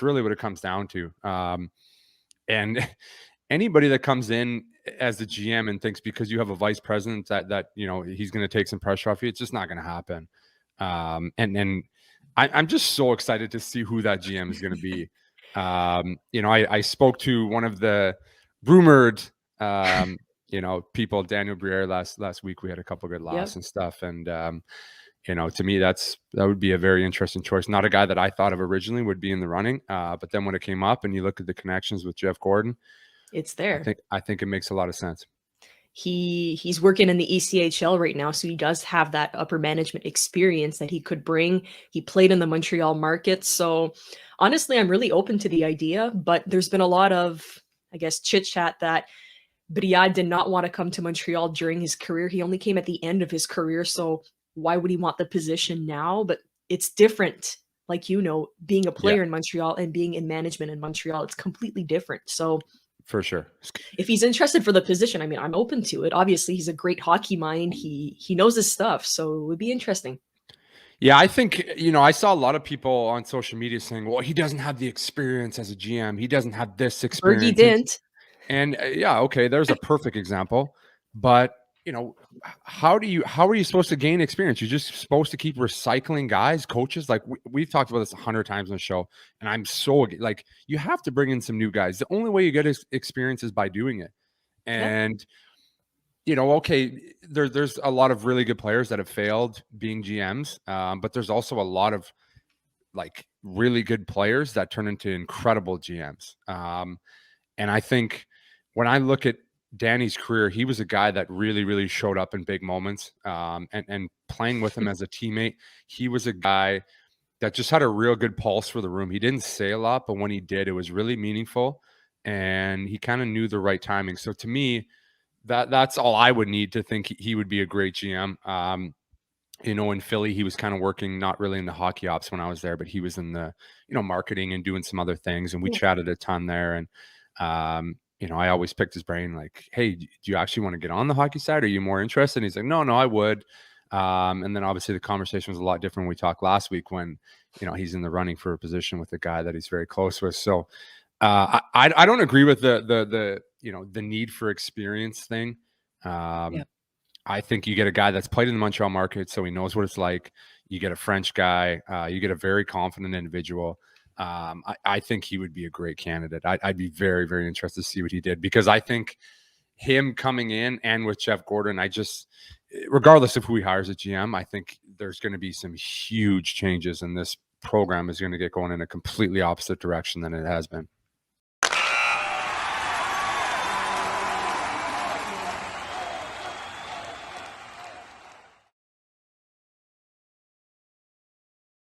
That's really what it comes down to. And anybody that comes in as the GM and thinks because you have a vice president that he's going to take some pressure off you, it's just not going to happen. And I'm just so excited to see who that GM is going to be. I spoke to one of the rumored people, Daniel Briere, last week. We had a couple of good laughs and stuff, and to me that would be a very interesting choice. Not a guy that I thought of originally would be in the running, but then when it came up and you look at the connections with Jeff Gorton, it's there. I think it makes a lot of sense. He's working in the ECHL right now, so he does have that upper management experience that he could bring. He played in the Montreal market, so honestly, I'm really open to the idea. But there's been a lot of, I guess, chit chat that Briere did not want to come to Montreal during his career. He only came at the end of his career, so why would he want the position now? But it's different. Like, being a player in Montreal and being in management in Montreal, it's completely different. So for sure, if he's interested for the position, I mean, I'm open to it. Obviously, he's a great hockey mind. He knows his stuff, so it would be interesting. Yeah, I think, I saw a lot of people on social media saying, well, he doesn't have the experience as a GM. He doesn't have this experience. Bergie didn't. And okay, there's a perfect example. But, how are you supposed to gain experience? You're just supposed to keep recycling guys, coaches. Like we've talked about this 100 times on the show. And I'm so like, you have to bring in some new guys. The only way you get experience is by doing it. And, okay, there's a lot of really good players that have failed being GMs. But there's also a lot of like really good players that turn into incredible GMs. And I think when I look at Danny's career, he was a guy that really, really showed up in big moments. And playing with him as a teammate, he was a guy that just had a real good pulse for the room. He didn't say a lot, but when he did, it was really meaningful. And he kind of knew the right timing. So to me, that's all I would need to think he would be a great GM. In Philly, he was kind of working, not really in the hockey ops when I was there, but he was in the, marketing and doing some other things. And we chatted a ton there. And, I always picked his brain like, hey, do you actually want to get on the hockey side? Are you more interested? And he's like, no, I would. And then obviously the conversation was a lot different when we talked last week when, he's in the running for a position with a guy that he's very close with. So I don't agree with the need for experience thing. I think you get a guy that's played in the Montreal market, so he knows what it's like. You get a French guy. You get a very confident individual. I think he would be a great candidate. I'd be very, very interested to see what he did, because I think him coming in and with Jeff Gorton, regardless of who he hires at GM, I think there's going to be some huge changes, and this program is going to get going in a completely opposite direction than it has been.